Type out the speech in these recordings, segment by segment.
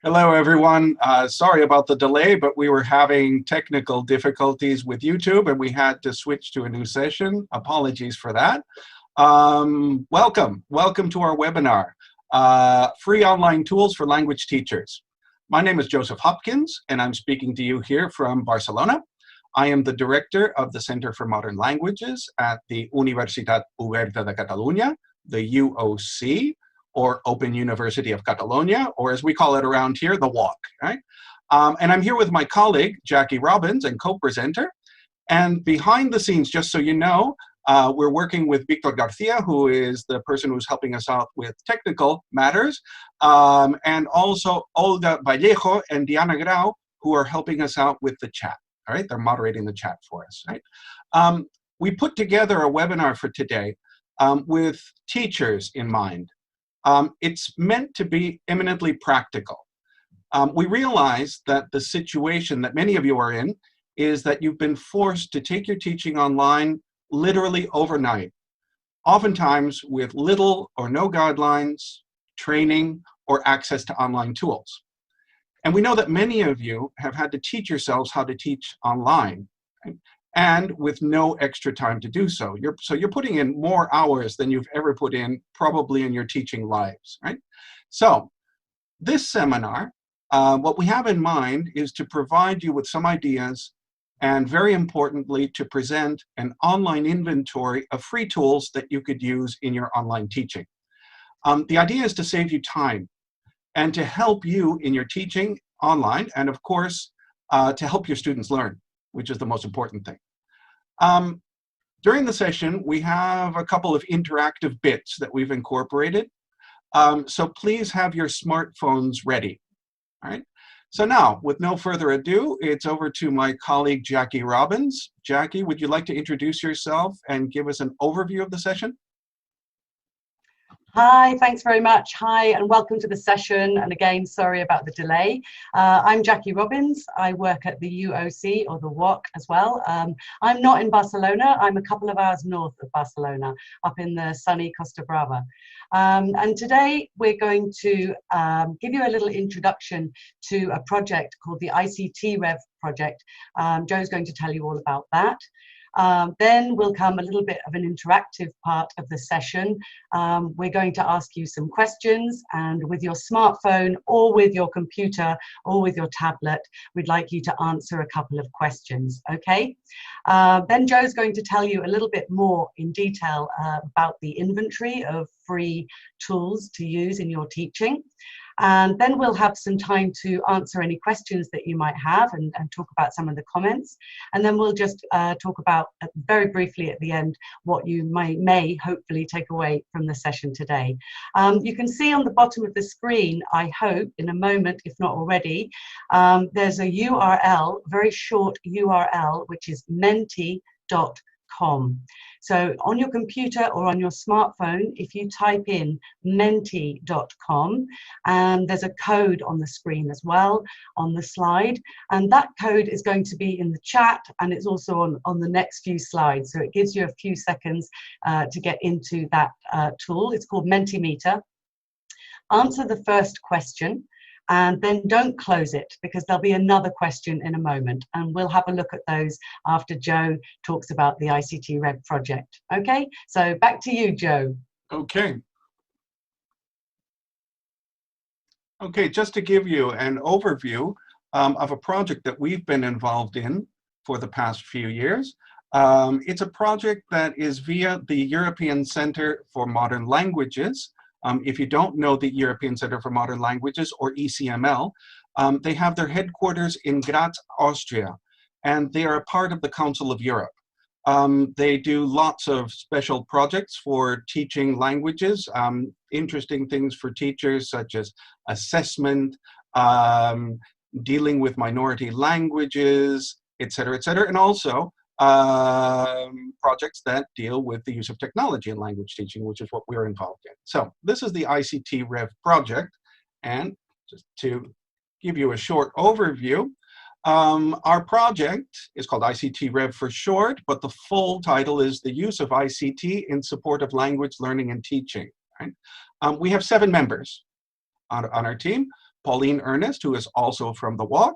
Hello, everyone. Sorry about the delay, but we were having technical difficulties with YouTube and we had to switch to a new session. Apologies for that. Welcome to our webinar, Free Online Tools for Language Teachers. My name is Joseph Hopkins and I'm speaking to you here from Barcelona. I am the director of the Center for Modern Languages at the Universitat Oberta de Catalunya, the UOC, or Open University of Catalonia, or as we call it around here, the WOC, right? And I'm here with my colleague, Jackie Robbins, and co-presenter. And behind the scenes, just so you know, we're working with Victor Garcia, who is the person who's helping us out with technical matters, and also Olga Vallejo and Diana Grau, who are helping us out with the chat, all right? They're moderating the chat for us, right? We put together a webinar for today with teachers in mind. It's meant to be eminently practical. We realize that the situation that many of you are in is that you've been forced to take your teaching online literally overnight, oftentimes with little or no guidelines, training, or access to online tools. And we know that many of you have had to teach yourselves how to teach online, right? And with no extra time to do so. You're putting in more hours than you've ever put in probably in your teaching lives, right? So this seminar, what we have in mind is to provide you with some ideas and very importantly, to present an online inventory of free tools that you could use in your online teaching. The idea is to save you time and to help you in your teaching online and of course, to help your students learn, which is the most important thing. During the session, we have a couple of interactive bits that we've incorporated. So please have your smartphones ready, all right? So now, with no further ado, it's over to my colleague, Jackie Robbins. Jackie, would you like to introduce yourself and give us an overview of the session? Hi, thanks very much. Hi, and welcome to the session. And again, sorry about the delay. I'm Jackie Robbins. I work at the UOC, or the WOC as well. I'm not in Barcelona. I'm a couple of hours north of Barcelona, up in the sunny Costa Brava. And today we're going to give you a little introduction to a project called the ICT Rev project. Joe's going to tell you all about that. Then will come a little bit of an interactive part of the session. We're going to ask you some questions, and with your smartphone or with your computer or with your tablet, we'd like you to answer a couple of questions, okay? Then Joe's going to tell you a little bit more in detail about the inventory of free tools to use in your teaching. And then we'll have some time to answer any questions that you might have and talk about some of the comments. And then we'll just talk about very briefly at the end what you may hopefully take away from the session today. You can see on the bottom of the screen, I hope, in a moment, if not already, there's a URL, very short URL, which is menti.com. So on your computer or on your smartphone, if you type in menti.com, and there's a code on the screen as well on the slide, and that code is going to be in the chat, and it's also on the next few slides. So it gives you a few seconds to get into that tool. It's called Mentimeter. Answer the first question, and then don't close it because there'll be another question in a moment, and we'll have a look at those after Joe talks about the ICT Rev project. Okay, so back to you, Joe. Okay. Okay, just to give you an overview of a project that we've been involved in for the past few years. It's a project that is via the European Center for Modern Languages. If you don't know the European Center for Modern Languages, or ECML, they have their headquarters in Graz, Austria, and they are a part of the Council of Europe. They do lots of special projects for teaching languages, interesting things for teachers such as assessment, dealing with minority languages, et cetera, and also projects that deal with the use of technology in language teaching, which is what we're involved in. So this is the ICT Rev project, and just to give you a short overview, our project is called ICT Rev for short, but the full title is the use of ICT in support of language learning and teaching. Right? We have 7 members on our team. Pauline Ernest, who is also from the UOC,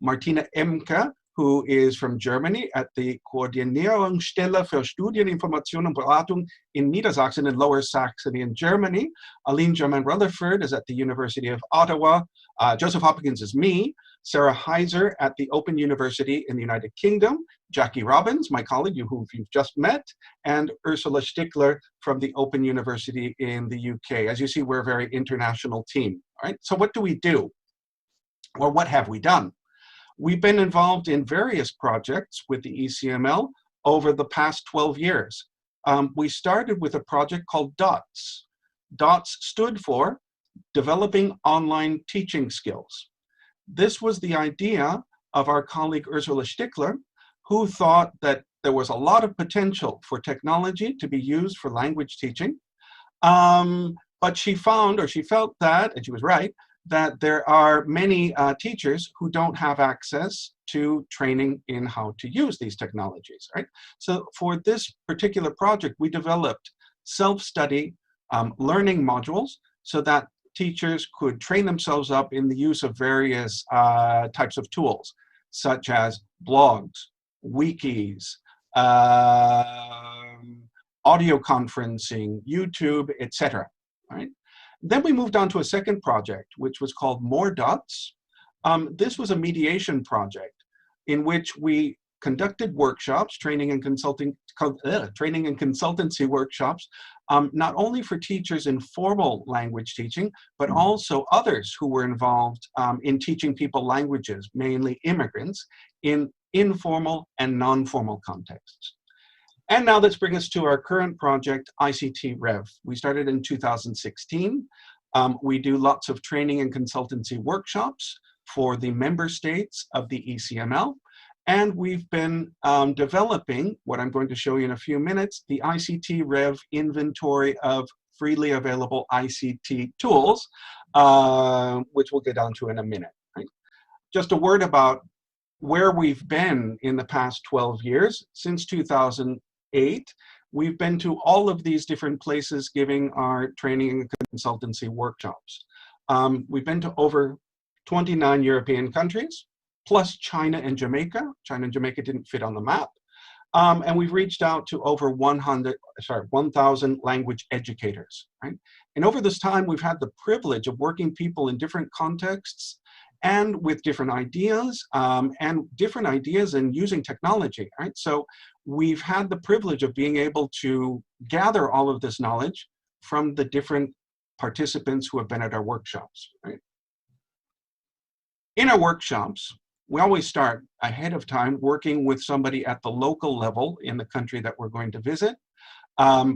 Martina Emke, who is from Germany at the Koordinierungsstelle für Studieninformation und Beratung in Niedersachsen and Lower Saxony in Germany. Aline German-Rutherford is at the University of Ottawa. Joseph Hopkins is me. Sarah Heiser at the Open University in the United Kingdom. Jackie Robbins, my colleague, who you've just met, and Ursula Stickler from the Open University in the UK. As you see, we're a very international team. All right, so what do we do? Or what have we done? We've been involved in various projects with the ECML over the past 12 years. We started with a project called DOTS. DOTS stood for Developing Online Teaching Skills. This was the idea of our colleague Ursula Stickler, who thought that there was a lot of potential for technology to be used for language teaching. But she found, or she felt that, and she was right, that there are many teachers who don't have access to training in how to use these technologies, right? So for this particular project, we developed self-study learning modules so that teachers could train themselves up in the use of various types of tools, such as blogs, wikis, audio conferencing, YouTube, etc. Right? Then we moved on to a second project, which was called More Dots. This was a mediation project in which we conducted workshops, training and consultancy workshops, not only for teachers in formal language teaching, but also others who were involved in teaching people languages, mainly immigrants, in informal and non-formal contexts. And now let's bring us to our current project, ICT Rev. We started in 2016. We do lots of training and consultancy workshops for the member states of the ECML. And we've been developing, what I'm going to show you in a few minutes, the ICT Rev inventory of freely available ICT tools, which we'll get onto in a minute. Right? Just a word about where we've been in the past 12 years. Since 2008, we've been to all of these different places giving our training and consultancy workshops. We've been to over 29 European countries, plus China and Jamaica. China and Jamaica didn't fit on the map. And we've reached out to over 1,000 language educators. Right? And over this time, we've had the privilege of working people in different contexts and with different ideas and using technology. Right? So we've had the privilege of being able to gather all of this knowledge from the different participants who have been at our workshops. Right? In our workshops, we always start ahead of time working with somebody at the local level in the country that we're going to visit.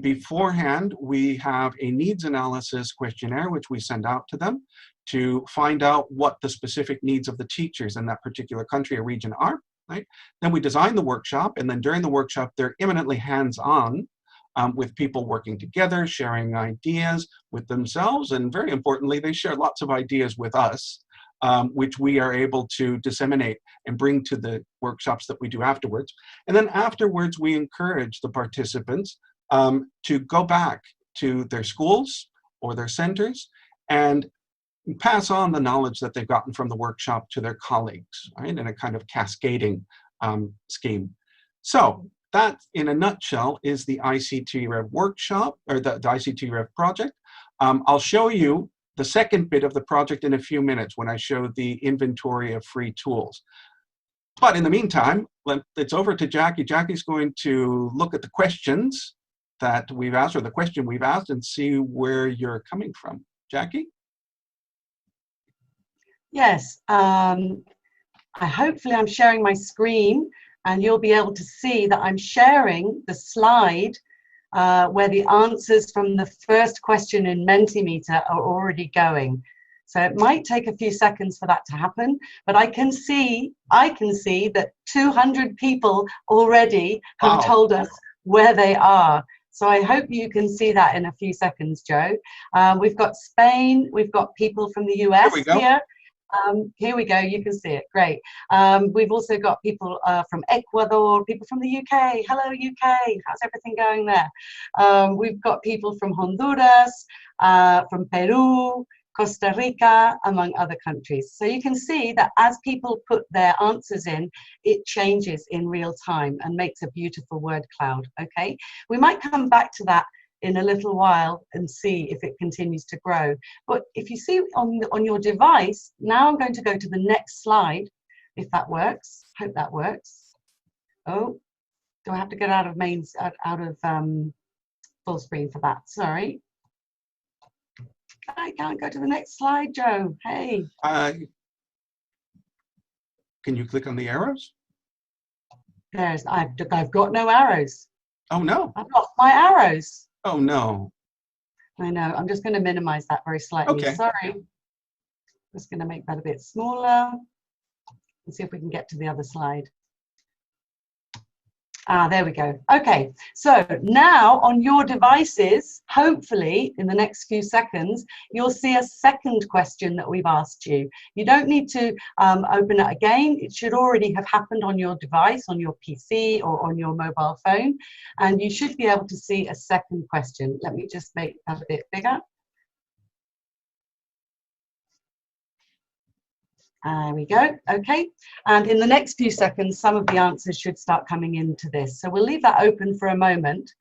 Beforehand, we have a needs analysis questionnaire, which we send out to them to find out what the specific needs of the teachers in that particular country or region are. Right? Then we design the workshop, and then during the workshop, they're eminently hands-on with people working together, sharing ideas with themselves, and very importantly, they share lots of ideas with us, which we are able to disseminate and bring to the workshops that we do afterwards. And then afterwards, we encourage the participants to go back to their schools or their centers and pass on the knowledge that they've gotten from the workshop to their colleagues, right, in a kind of cascading scheme. So that, in a nutshell, is the ICT Rev workshop, or the ICT Rev project. I'll show you the second bit of the project in a few minutes when I show the inventory of free tools. But in the meantime, it's over to Jackie. Jackie's going to look at the questions that we've asked, or the question we've asked, and see where you're coming from. Jackie? Yes, hopefully I'm sharing my screen and you'll be able to see that I'm sharing the slide where the answers from the first question in Mentimeter are already going. So it might take a few seconds for that to happen, but I can see that 200 people already have told us where they are. So I hope you can see that in a few seconds, Joe. We've got Spain, we've got people from the US here. Here we go, you can see it, great. We've also got people from Ecuador, people from the UK. Hello UK, how's everything going there? We've got people from Honduras, from Peru, Costa Rica, among other countries. So you can see that as people put their answers in, it changes in real time and makes a beautiful word cloud, okay? We might come back to that in a little while and see if it continues to grow. But if you see on your device, now I'm going to go to the next slide, if that works. Hope that works. Oh, do I have to get out of full screen for that? Sorry. I can't go to the next slide, Joe. Hey. Can you click on the arrows? I've got no arrows. Oh no. I've lost my arrows. Oh no. I know. I'm just going to minimize that very slightly. Okay. Sorry. Just going to make that a bit smaller and see if we can get to the other slide. Ah, there we go. Okay, so now on your devices, hopefully in the next few seconds, you'll see a second question that we've asked you. You don't need to open it again. It should already have happened on your device, on your PC or on your mobile phone, and you should be able to see a second question. Let me just make that a bit bigger. There we go. Okay, and in the next few seconds, some of the answers should start coming into this. So we'll leave that open for a moment.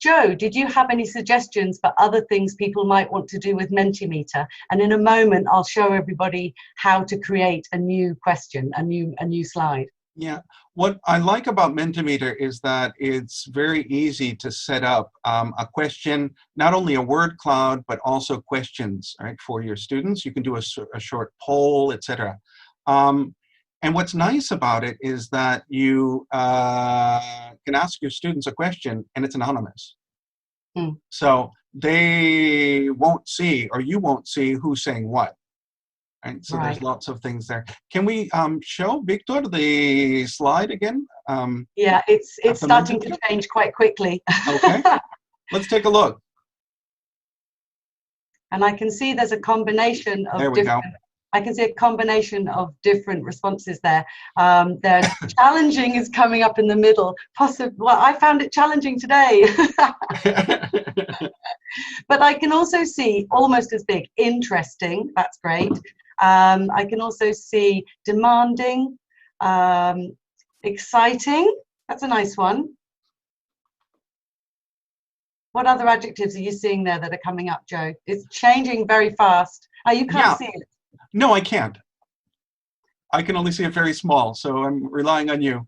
Joe, did you have any suggestions for other things people might want to do with Mentimeter? And in a moment, I'll show everybody how to create a new question, a new slide. Yeah, what I like about Mentimeter is that it's very easy to set up a question, not only a word cloud, but also questions, right, for your students. You can do a short poll, etc. And what's nice about it is that you can ask your students a question and it's anonymous. So they won't see, or you won't see who's saying what. Right, so there's lots of things there. Can we show Victor the slide again? Yeah, it's starting to change quite quickly. Okay, let's take a look. And I can see there's a combination of I can see a combination of different responses there. There's challenging is coming up in the middle. Well, I found it challenging today. But I can also see almost as big, interesting. That's great. I can also see demanding, exciting. That's a nice one. What other adjectives are you seeing there that are coming up, Joe? It's changing very fast. Oh, you can't see it. No, I can't. I can only see it very small, so I'm relying on you.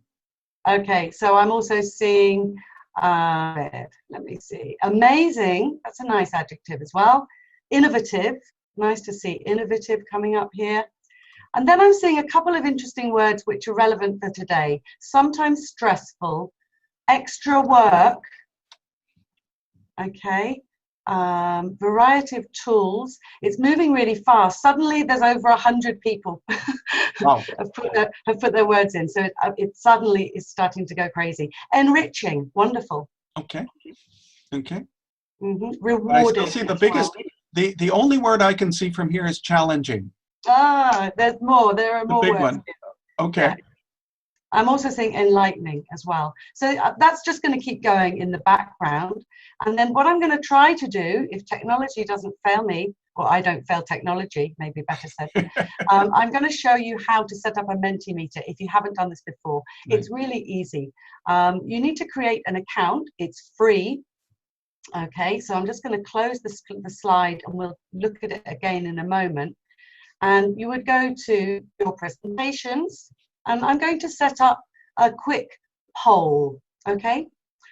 Okay, so I'm also seeing, let me see, amazing. That's a nice adjective as well. Innovative. Nice to see innovative coming up here. And then I'm seeing a couple of interesting words which are relevant for today. Sometimes stressful, extra work, okay, variety of tools. It's moving really fast. Suddenly there's over 100 people Wow. have put their words in. So it suddenly is starting to go crazy. Enriching, wonderful. Okay, okay. Rewarding. But I still see the biggest, the only word I can see from here is challenging. Ah, there's more. There are more big words. One. Okay. Yeah. I'm also saying enlightening as well. So that's just going to keep going in the background. And then what I'm going to try to do, if technology doesn't fail me, or I don't fail technology, maybe better said, I'm going to show you how to set up a Mentimeter if you haven't done this before. Right. It's really easy. You need to create an account. It's free. Okay, so I'm just going to close the slide and we'll look at it again in a moment. And you would go to your presentations, and I'm going to set up a quick poll, okay?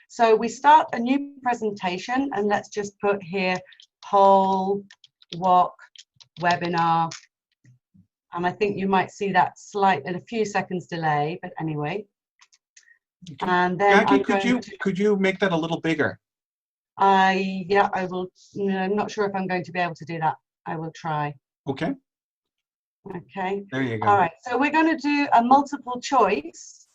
So we start a new presentation, and let's just put here poll, WOC, webinar, and I think you might see that slight at a few seconds delay, but anyway. Okay. And then Jackie, could you make that a little bigger? Yeah, I will. I'm not sure if I'm going to be able to do that. I will try. Okay. Okay. There you go. All right. So we're going to do a multiple choice.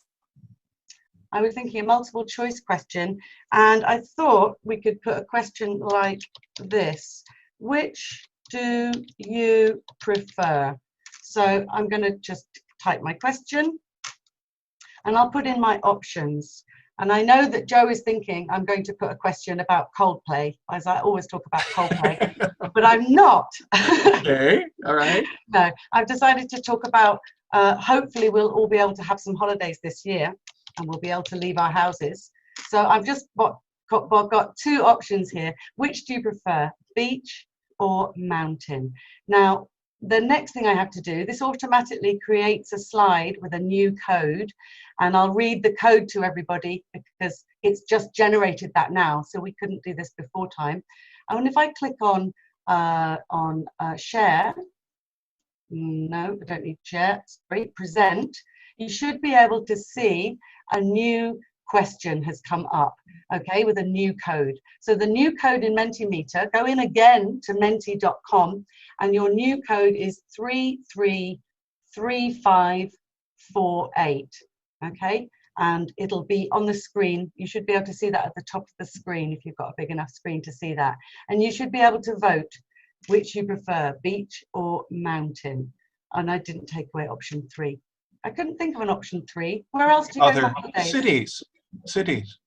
I was thinking a multiple choice question, and I thought we could put a question like this: which do you prefer? So I'm going to just type my question, and I'll put in my options. And I know that Joe is thinking I'm going to put a question about Coldplay, as I always talk about Coldplay, but I'm not. Okay, all right. No, I've decided to talk about, hopefully we'll all be able to have some holidays this year and we'll be able to leave our houses. So I've just got two options here. Which do you prefer, beach or mountain? Now, the next thing I have to do, this automatically creates a slide with a new code, and I'll read the code to everybody because it's just generated that now, so we couldn't do this before time. And if I click on share, no, I don't need share, sorry, present, you should be able to see a new question has come up, okay, with a new code. So the new code in Mentimeter, go in again to menti.com, and your new code is 333548, okay, and it'll be on the screen. You should be able to see that at the top of the screen if you've got a big enough screen to see that, and you should be able to vote which you prefer, beach or mountain. And I didn't take away option 3. I couldn't think of an option 3. Where else do you go for holidays? Cities.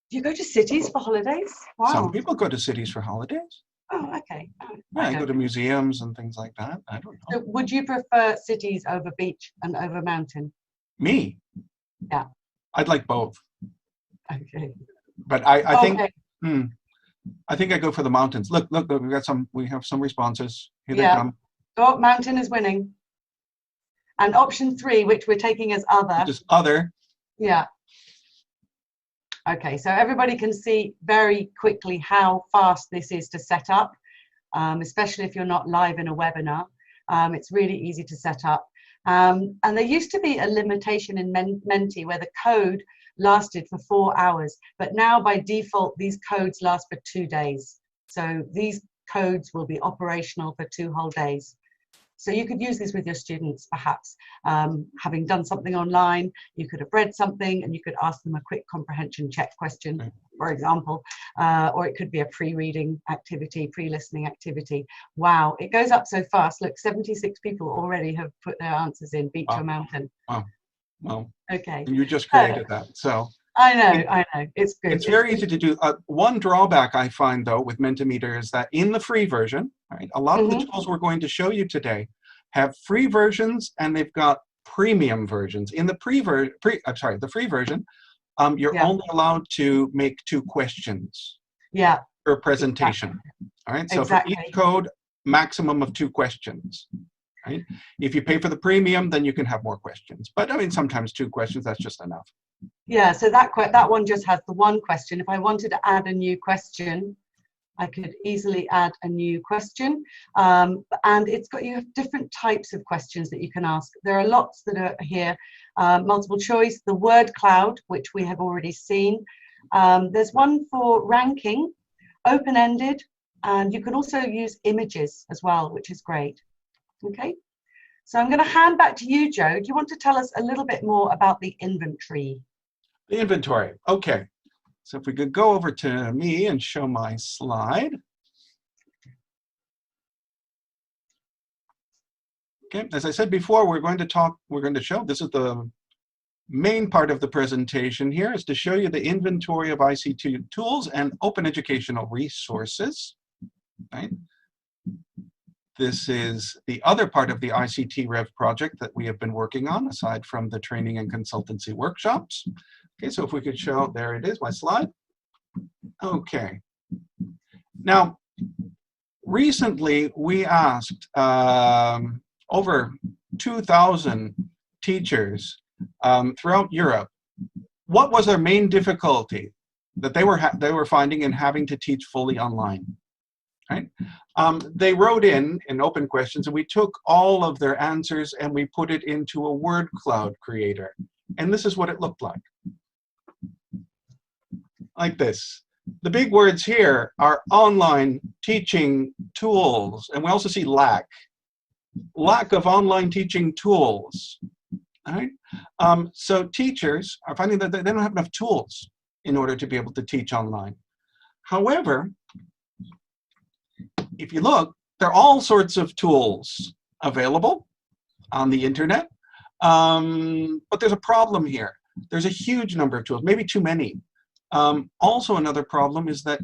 Do you go to cities for holidays? Wow. Some people go to cities for holidays. Oh, okay. Yeah, I go to museums and things like that. I don't know. So would you prefer cities over beach and over mountain? Me? Yeah. I'd like both. Okay. But I think I think I go for the mountains. Look, we have some responses. Here they come. Oh, mountain is winning. And option 3, which we're taking as other. Just other. Yeah. Okay, so everybody can see very quickly how fast this is to set up, especially if you're not live in a webinar. It's really easy to set up. And there used to be a limitation in Menti where the code lasted for 4 hours, but now by default, these codes last for 2 days. So these codes will be operational for 2 whole days. So you could use this with your students, perhaps. Having done something online, you could have read something and you could ask them a quick comprehension check question, for example, or it could be a pre-reading activity, pre-listening activity. Wow, it goes up so fast. Look, 76 people already have put their answers in, beach or mountain. Wow. Well, okay. And you just created that, so. I know, it's good. It's very easy to do. One drawback I find, though, with Mentimeter is that in the free version, right, a lot of the tools we're going to show you today have free versions and they've got premium versions. In the free version, you're only allowed to make 2 questions per presentation. All right, so for each code, maximum of 2 questions. Right? If you pay for the premium, then you can have more questions. But I mean, sometimes 2 questions, that's just enough. Yeah, so that one just has the 1 question. If I wanted to add a new question, I could easily add a new question. And you have different types of questions that you can ask. There are lots that are here. Multiple choice, the word cloud, which we have already seen. There's one for ranking, open-ended, and you can also use images as well, which is great. Okay, so I'm going to hand back to you, Joe. Do you want to tell us a little bit more about the inventory? The inventory, okay. So if we could go over to me and show my slide. Okay, as I said before, we're going to show, this is the main part of the presentation here, is to show you the inventory of ICT tools and open educational resources, right? This is the other part of the ICT Rev project that we have been working on, aside from the training and consultancy workshops. Okay, so if we could show, there it is, my slide. Okay. Now, recently we asked over 2,000 teachers throughout Europe, what was their main difficulty that they were finding in having to teach fully online? Right? They wrote in open questions, and we took all of their answers and we put it into a word cloud creator. And this is what it looked like. Like this. The big words here are online teaching tools. And we also see lack of online teaching tools. All right? So teachers are finding that they don't have enough tools in order to be able to teach online. However, if you look, there are all sorts of tools available on the internet, but there's a problem here. There's a huge number of tools, maybe too many. Also, another problem is that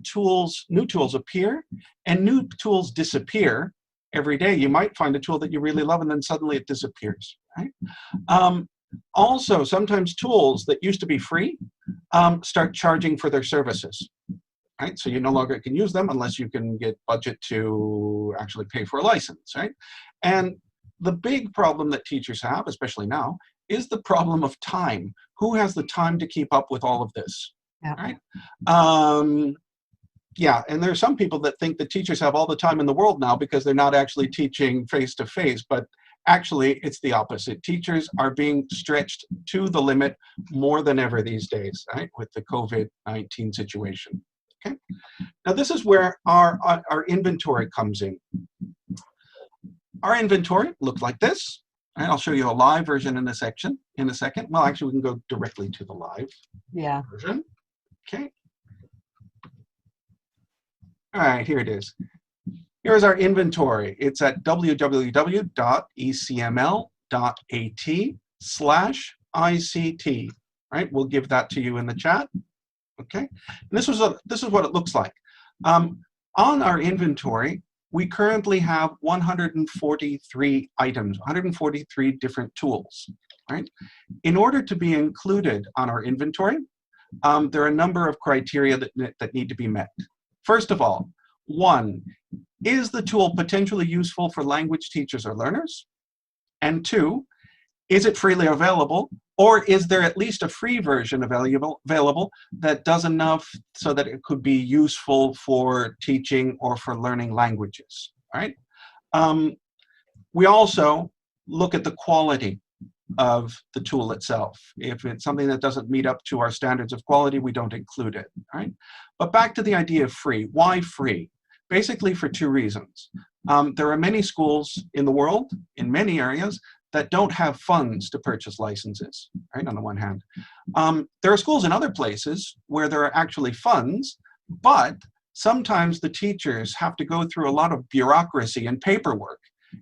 new tools appear and new tools disappear every day. You might find a tool that you really love and then suddenly it disappears, right? Also, sometimes tools that used to be free start charging for their services, right? So you no longer can use them unless you can get budget to actually pay for a license, right? And the big problem that teachers have, especially now, is the problem of time. Who has the time to keep up with all of this? Yeah. Right? Yeah, and there are some people that think that teachers have all the time in the world now because they're not actually teaching face-to-face, but actually it's the opposite. Teachers are being stretched to the limit more than ever these days, right, with the COVID-19 situation. Okay, now this is where our inventory comes in. Our inventory looks like this. Right, I'll show you a live version in a second. Well, actually, we can go directly to the live version. Okay. All right, here it is. Here's our inventory. It's at www.ecml.at/ICT. Right, we'll give that to you in the chat. Okay, and this is what it looks like. On our inventory, we currently have 143 items, 143 different tools. Right, in order to be included on our inventory, there are a number of criteria that need to be met. First of all, 1, is the tool potentially useful for language teachers or learners? And 2, is it freely available, or is there at least a free version available that does enough so that it could be useful for teaching or for learning languages, right? We also look at the quality of the tool itself. If it's something that doesn't meet up to our standards of quality, we don't include it, right? But back to the idea of free. Why free? Basically for 2 reasons. There are many schools in the world, in many areas, that don't have funds to purchase licenses, right, on the one hand. There are schools in other places where there are actually funds, but sometimes the teachers have to go through a lot of bureaucracy and paperwork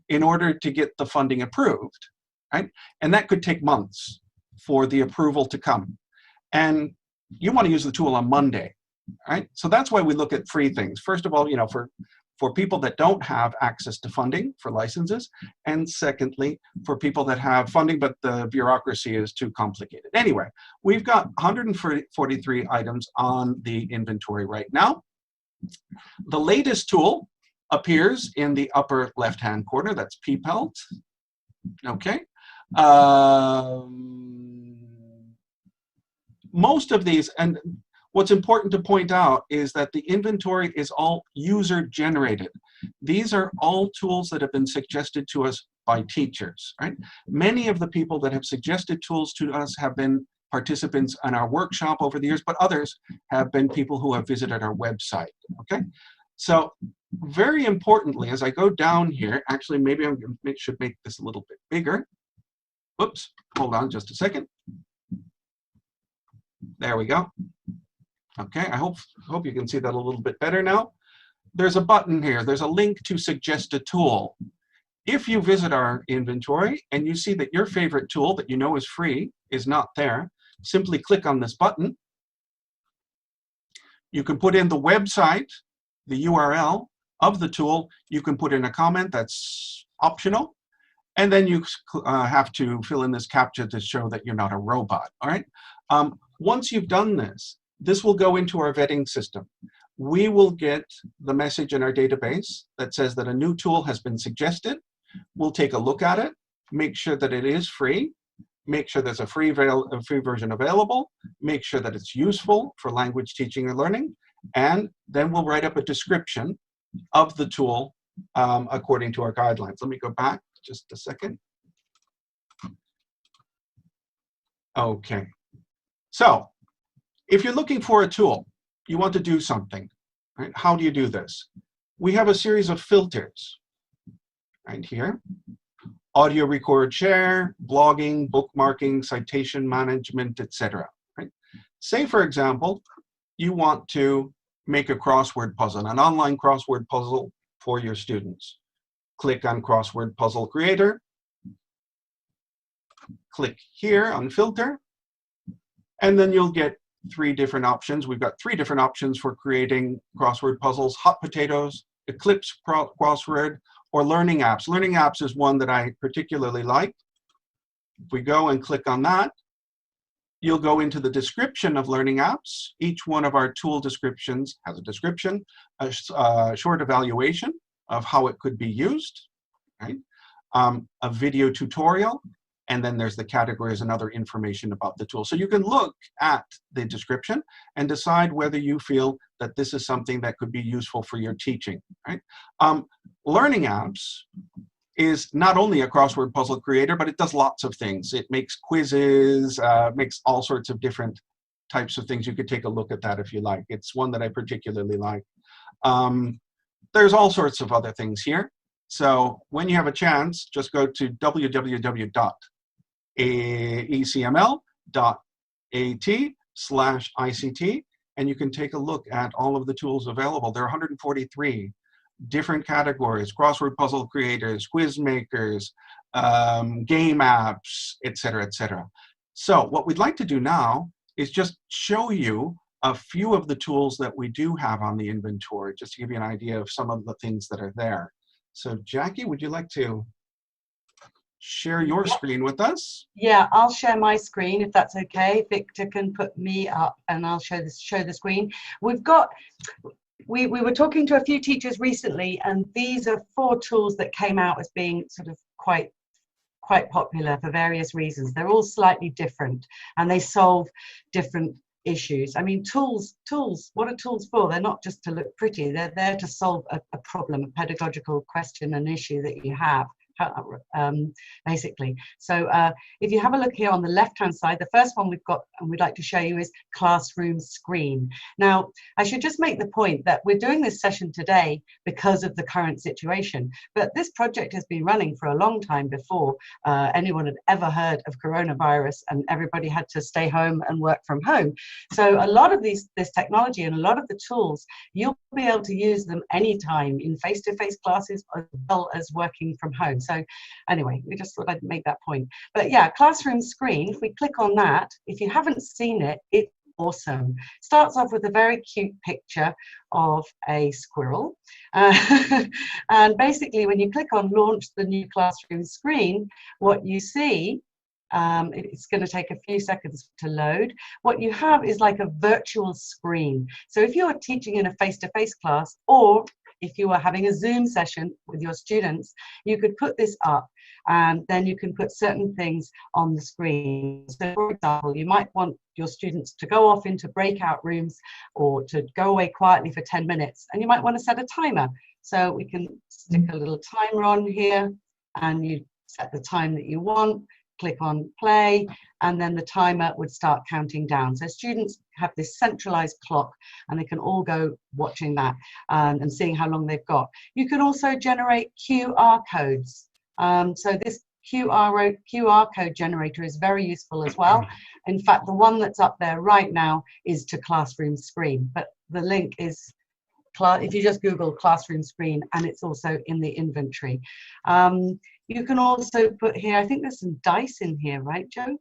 in order to get the funding approved. Right? And that could take months for the approval to come. And you want to use the tool on Monday, right? So that's why we look at free things. First of all, you know, for people that don't have access to funding for licenses, and secondly, for people that have funding, but the bureaucracy is too complicated. Anyway, we've got 143 items on the inventory right now. The latest tool appears in the upper left-hand corner. That's PPELT. Okay. Most of these, and what's important to point out is that the inventory is all user-generated. These are all tools that have been suggested to us by teachers, right? Many of the people that have suggested tools to us have been participants in our workshop over the years, but others have been people who have visited our website, okay? So very importantly, as I go down here, actually maybe I should make this a little bit bigger. Oops, hold on just a second. There we go. Okay, I hope you can see that a little bit better now. There's a button here. There's a link to suggest a tool. If you visit our inventory and you see that your favorite tool that you know is free is not there, simply click on this button. You can put in the website, the URL of the tool. You can put in a comment that's optional. And then you have to fill in this CAPTCHA to show that you're not a robot, all right? Once you've done this, this will go into our vetting system. We will get the message in our database that says that a new tool has been suggested. We'll take a look at it, make sure that it is free, make sure there's a free version available, make sure that it's useful for language teaching and learning, and then we'll write up a description of the tool according to our guidelines. Let me go back just a second. Okay, so if you're looking for a tool, you want to do something, right? How do you do this? We have a series of filters right here. Audio record share, blogging, bookmarking, citation management, etc. Right? Say, for example, you want to make a crossword puzzle, an online crossword puzzle for your students. Click on Crossword Puzzle Creator. Click here on Filter, and then you'll get three different options. We've got three different options for creating crossword puzzles: hot potatoes, Eclipse crossword, or learning apps. Learning apps is one that I particularly like. If we go and click on that, you'll go into the description of learning apps. Each one of our tool descriptions has a description, a short evaluation of how it could be used, right? A video tutorial, and then there's the categories and other information about the tool. So you can look at the description and decide whether you feel that this is something that could be useful for your teaching, right? Learning apps is not only a crossword puzzle creator, but it does lots of things. It makes quizzes, makes all sorts of different types of things. You could take a look at that if you like. It's one that I particularly like. There's all sorts of other things here. So when you have a chance, just go to www.ecml.at/ICT, and you can take a look at all of the tools available. There are 143 different categories: crossword puzzle creators, quiz makers, game apps, etc., etc. So what we'd like to do now is just show you a few of the tools that we do have on the inventory, just to give you an idea of some of the things that are there. So Jackie, would you like to share your screen with us? Yeah, I'll share my screen if that's okay. Victor can put me up and I'll show the screen. We were talking to a few teachers recently, and these are 4 tools that came out as being sort of quite popular for various reasons. They're all slightly different and they solve different issues. I mean, tools, what are tools for? They're not just to look pretty, they're there to solve a problem, a pedagogical question, an issue that you have. Basically. So if you have a look here on the left hand side, the first one we've got and we'd like to show you is classroom screen. Now I should just make the point that we're doing this session today because of the current situation, but this project has been running for a long time before anyone had ever heard of coronavirus and everybody had to stay home and work from home. So a lot of this technology and a lot of the tools, you'll be able to use them anytime in face-to-face classes as well as working from home. So anyway, we just thought I'd make that point. But yeah, classroom screen, if we click on that, if you haven't seen it, it's awesome. Starts off with a very cute picture of a squirrel. And basically when you click on launch the new classroom screen, what you see, it's going to take a few seconds to load. What you have is like a virtual screen. So if you're teaching in a face-to-face class, or if you are having a Zoom session with your students, you could put this up and then you can put certain things on the screen. So for example, you might want your students to go off into breakout rooms or to go away quietly for 10 minutes, and you might want to set a timer. So we can stick a little timer on here and you set the time that you want, click on play, and then the timer would start counting down. So students have this centralized clock and they can all go watching that and seeing how long they've got. You can also generate QR codes. So this QR code generator is very useful as well. In fact, the one that's up there right now is to classroom screen, but the link is, if you just Google classroom screen, and it's also in the inventory. You can also put here, I think there's some dice in here, right, Joe?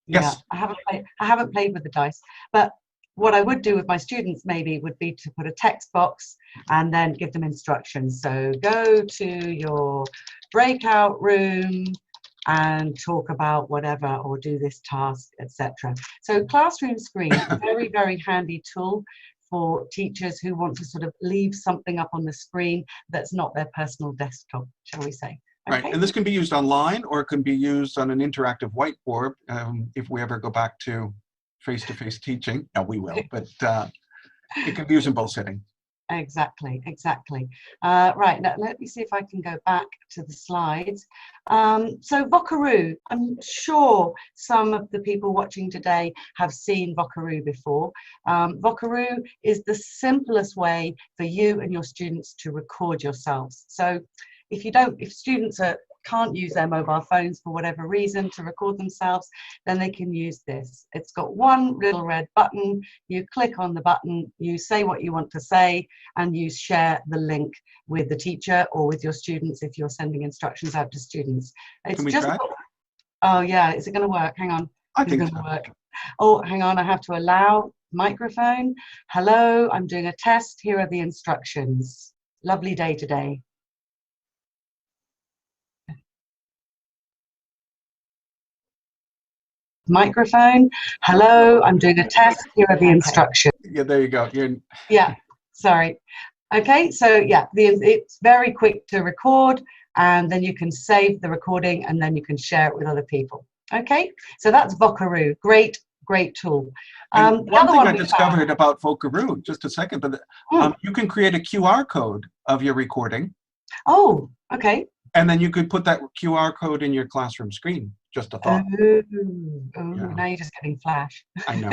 Yes. Yeah, I haven't played with the dice, but what I would do with my students maybe would be to put a text box and then give them instructions. So go to your breakout room and talk about whatever, or do this task, etc. So classroom screen, a very, very handy tool for teachers who want to sort of leave something up on the screen that's not their personal desktop, shall we say. Okay. Right, and this can be used online, or it can be used on an interactive whiteboard if we ever go back to face-to-face teaching. No, we will, but it can be used in both settings. Exactly. Right, now let me see if I can go back to the slides. So Vocaroo, I'm sure some of the people watching today have seen Vocaroo before. Vocaroo is the simplest way for you and your students to record yourselves. So if students can't use their mobile phones for whatever reason to record themselves, then they can use this. It's got one little red button. You click on the button, you say what you want to say, and you share the link with the teacher or with your students if you're sending instructions out to students. It's can we just try? Oh yeah, is it going to work? Hang on. I think it's so. going to work. Oh, hang on, I have to allow microphone. Hello, I'm doing a test. Here are the instructions. Lovely day today. Microphone. Hello, I'm doing a test. Here are the instructions. Yeah, there you go. Yeah, sorry. Okay, so yeah, it's very quick to record, and then you can save the recording, and then you can share it with other people. Okay, so that's Vocaroo. Great, great tool. One thing I discovered about Vocaroo, just a second, but you can create a QR code of your recording. Oh, okay. And then you could put that QR code in your classroom screen. Just a thought. Yeah. Now you're just getting flash. I know.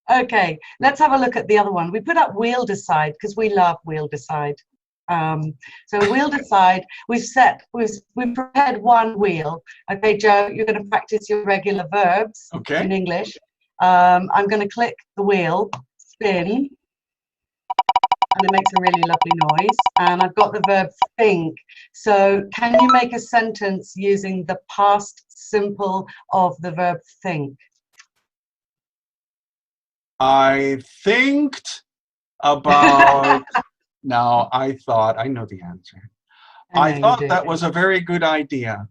Okay, let's have a look at the other one. We put up wheel decide because we love wheel decide. So wheel decide, we've prepared one wheel. Okay, Joe, you're going to practice your regular verbs in English. I'm going to click the wheel, spin, and it makes a really lovely noise. And I've got the verb think. So can you make a sentence using the past simple of the verb think? I thinked about, no, I thought, I know the answer. I thought that was a very good idea.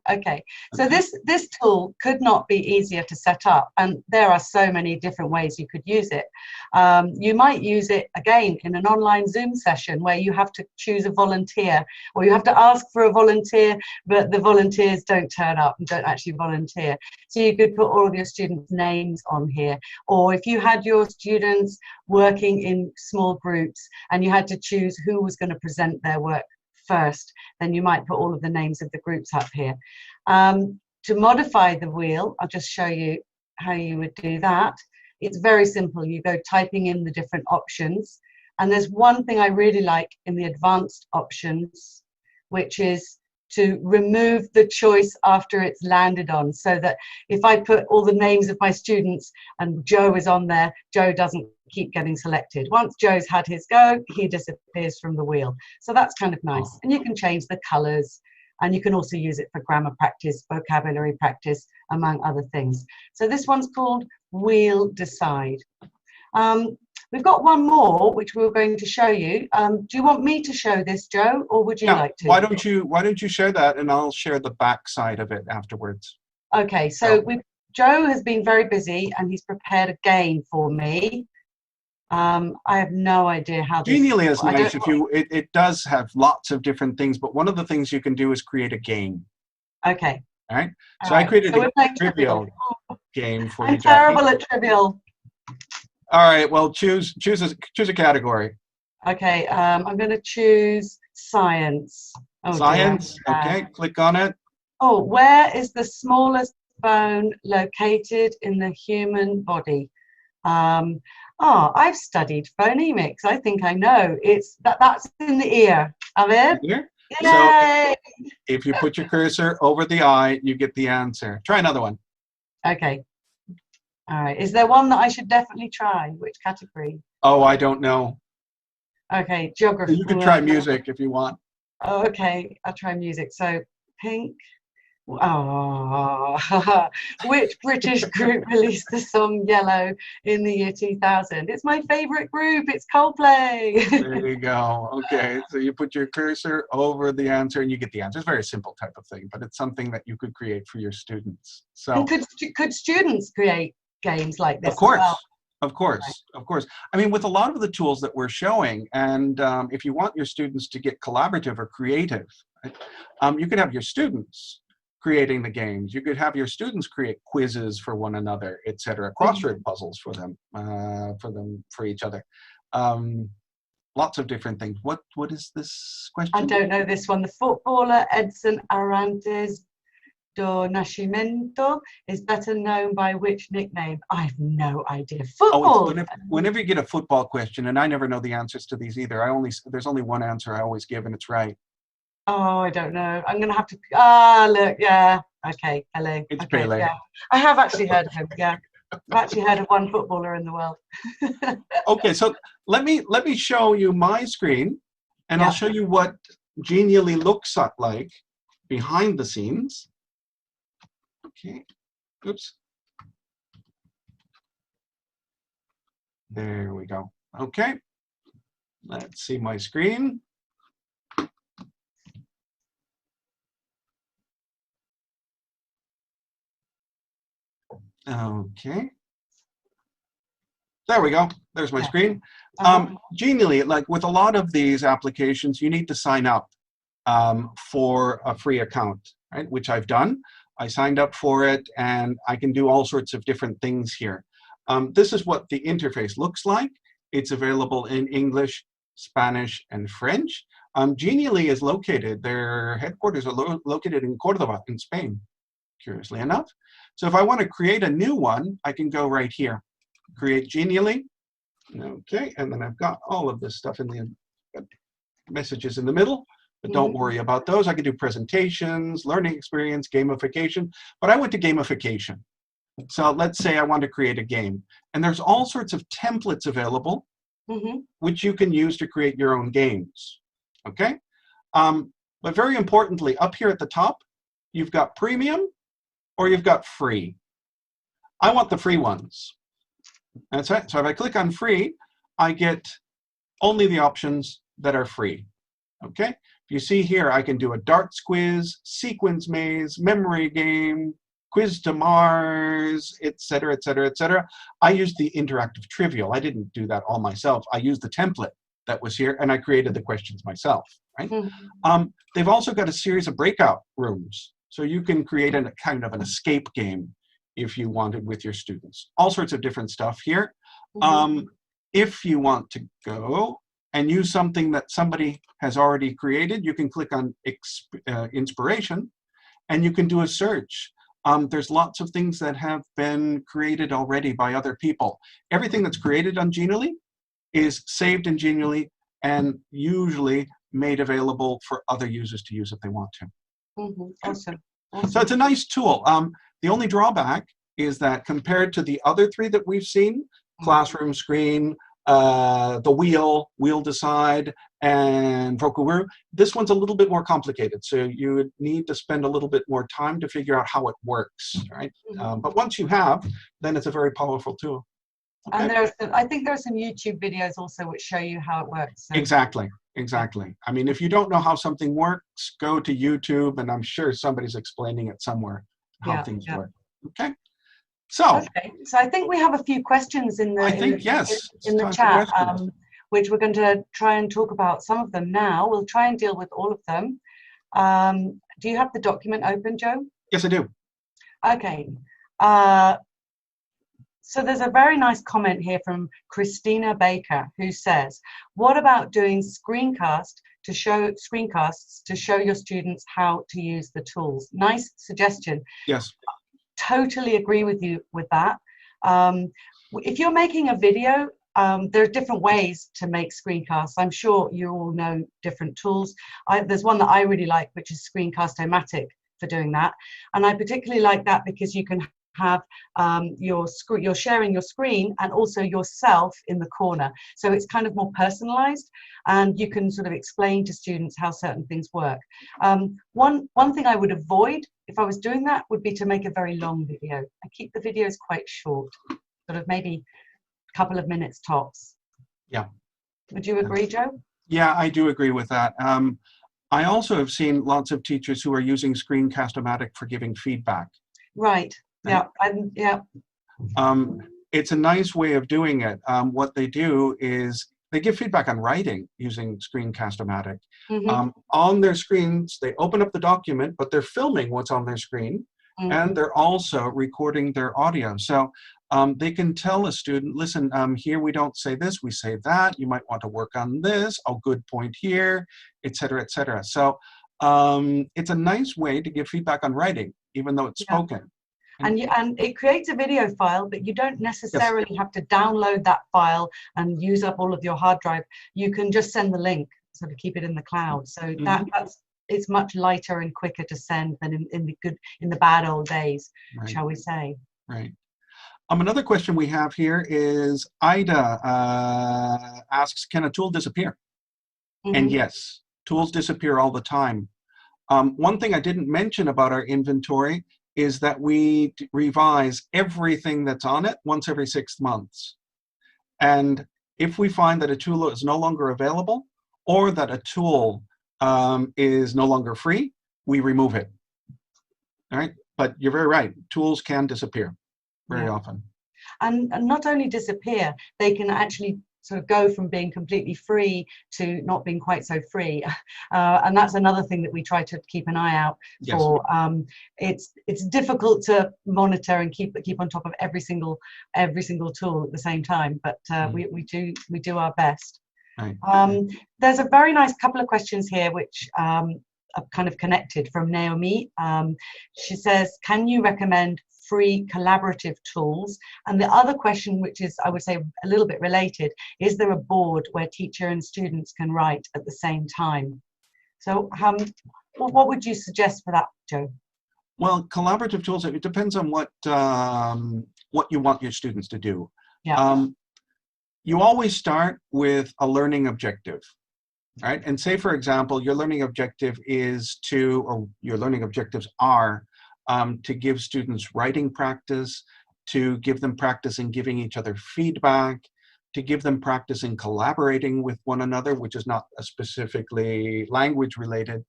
Okay. So this tool could not be easier to set up, and there are so many different ways you could use it. You might use it again in an online Zoom session where you have to choose a volunteer, or you have to ask for a volunteer, but the volunteers don't turn up and don't actually volunteer. So you could put all of your students' names on here, or if you had your students working in small groups and you had to choose who was going to present their work first, then you might put all of the names of the groups up here. To modify the wheel, I'll just show you how you would do that. It's very simple. You go typing in the different options, and there's one thing I really like in the advanced options, which is to remove the choice after it's landed on, so that if I put all the names of my students and Joe is on there, Joe doesn't keep getting selected. Once Joe's had his go, he disappears from the wheel. So that's kind of nice. And you can change the colors, and you can also use it for grammar practice, vocabulary practice, among other things. So this one's called Wheel Decide. We've got one more which we're going to show you. Do you want me to show this, Joe, or would you like to? Why don't you share that, and I'll share the back side of it afterwards. Okay, so Joe has been very busy, and he's prepared a game for me. I have no idea how this. Genially is nice. It does have lots of different things, but one of the things you can do is create a game. Okay. All right. So I created a trivial game for you. I'm terrible at trivial. All right. Well, choose a category. Okay. I'm going to choose science. Oh, science. Okay. Click on it. Oh, where is the smallest bone located in the human body? I've studied phonemics. I think I know. That's in the ear. Here? So if you put your cursor over the eye, you get the answer. Try another one. Okay. All right. Is there one that I should definitely try? Which category? Oh, I don't know. Okay, geography. You can try music if you want. Oh, okay. I'll try music. So pink. Oh, which British group released the song Yellow in the year 2000? It's my favorite group. It's Coldplay. There you go. Okay, so you put your cursor over the answer and you get the answer. It's a very simple type of thing, but it's something that you could create for your students. So, and could students create games like this? Of course. As well? Of course, of course. I mean, with a lot of the tools that we're showing, and if you want your students to get collaborative or creative, right, you can have your students creating the games. You could have your students create quizzes for one another, etc. Crossword puzzles for them, for each other. Lots of different things. What is this question? I don't know this one. The footballer Edson Arantes do Nascimento is better known by which nickname? I have no idea. Football. Oh, whenever you get a football question, and I never know the answers to these either. There's only one answer I always give, and it's right. Oh, I don't know. I'm going to have to. Look, yeah. Okay, hello. It's Pele. Yeah. I have actually heard of him. Yeah, I've actually heard of one footballer in the world. Okay, so let me show you my screen, and I'll show you what genially looks like behind the scenes. Okay, Oops. There we go. Okay. Let's see my screen. Okay. There we go. There's my screen. Genially, like with a lot of these applications, you need to sign up for a free account, right? Which I've done. I signed up for it, and I can do all sorts of different things here. This is what the interface looks like. It's available in English, Spanish, and French. Genially is located, their headquarters are located in Cordoba, in Spain, curiously enough. So if I want to create a new one, I can go right here. Create Genially. Okay, and then I've got all of this stuff in the messages in the middle, but don't worry about those. I can do presentations, learning experience, gamification, but I went to gamification. So let's say I want to create a game, and there's all sorts of templates available, which you can use to create your own games, okay? But very importantly, up here at the top, you've got premium or you've got free. I want the free ones. That's it. So if I click on free, I get only the options that are free, okay? You see here, I can do a darts quiz, sequence maze, memory game, quiz to Mars, etc., etc., etc. I used the interactive trivial. I didn't do that all myself. I used the template that was here, and I created the questions myself, right? They've also got a series of breakout rooms, so you can create a kind of an escape game if you wanted with your students. All sorts of different stuff here. If you want to go and use something that somebody has already created, you can click on inspiration, and you can do a search. There's lots of things that have been created already by other people. Everything that's created on Genially is saved in Genially and usually made available for other users to use if they want to. Awesome. So it's a nice tool. The only drawback is that compared to the other three that we've seen, classroom screen, the wheel decide, and Vocabulary, this one's a little bit more complicated. So you would need to spend a little bit more time to figure out how it works, right? But once you have, then it's a very powerful tool. Okay? And I think there are some YouTube videos also which show you how it works. So. Exactly. I mean, if you don't know how something works, go to YouTube, and I'm sure somebody's explaining it somewhere how things work. Okay. So I think we have a few questions in the in the chat, which we're going to try and talk about some of them now. We'll try and deal with all of them. Do you have the document open, Joe? Yes, I do. Okay. So there's a very nice comment here from Christina Baker, who says, what about doing screencasts to show your students how to use the tools? Nice suggestion. Yes. Totally agree with you with that. If you're making a video, there are different ways to make screencasts. I'm sure you all know different tools. There's one that I really like, which is Screencast-O-Matic for doing that. And I particularly like that because you can have you're sharing your screen and also yourself in the corner. So it's kind of more personalized, and you can sort of explain to students how certain things work. One thing I would avoid if I was doing that would be to make a very long video. I keep the videos quite short, sort of maybe a couple of minutes tops. Yeah. Would you agree, Joe? Yeah, I do agree with that. I also have seen lots of teachers who are using Screencast-O-Matic for giving feedback. Right. Yeah. It's a nice way of doing it. What they do is they give feedback on writing using Screencast-O-Matic. On their screens, they open up the document, but they're filming what's on their screen, and they're also recording their audio. So they can tell a student, listen, here we don't say this, we say that. You might want to work on this. Oh, good point here, et cetera, et cetera. So it's a nice way to give feedback on writing, even though it's spoken. And it creates a video file, but you don't necessarily have to download that file and use up all of your hard drive. You can just send the link, sort of keep it in the cloud. So it's much lighter and quicker to send than in the bad old days, shall we say? Right. Another question we have here is Ida asks, can a tool disappear? And yes, tools disappear all the time. One thing I didn't mention about our inventory is that we revise everything that's on it once every 6 months. And if we find that a tool is no longer available, or that a tool is no longer free, we remove it. All right, but you're very right. Tools can disappear very often. And not only disappear, they can actually sort of go from being completely free to not being quite so free. And that's another thing that we try to keep an eye out for. It's difficult to monitor and keep on top of every single tool at the same time, but we do our best. Right. There's a very nice couple of questions here which are kind of connected from Naomi. She says, can you recommend free collaborative tools? And the other question, which is, I would say, a little bit related, is there a board where teacher and students can write at the same time? So what would you suggest for that, Joe? Well, collaborative tools, it depends on what you want your students to do. Yeah. You always start with a learning objective, right? And say, for example, your learning objective your learning objectives are to give students writing practice, to give them practice in giving each other feedback, to give them practice in collaborating with one another, which is not a specifically language-related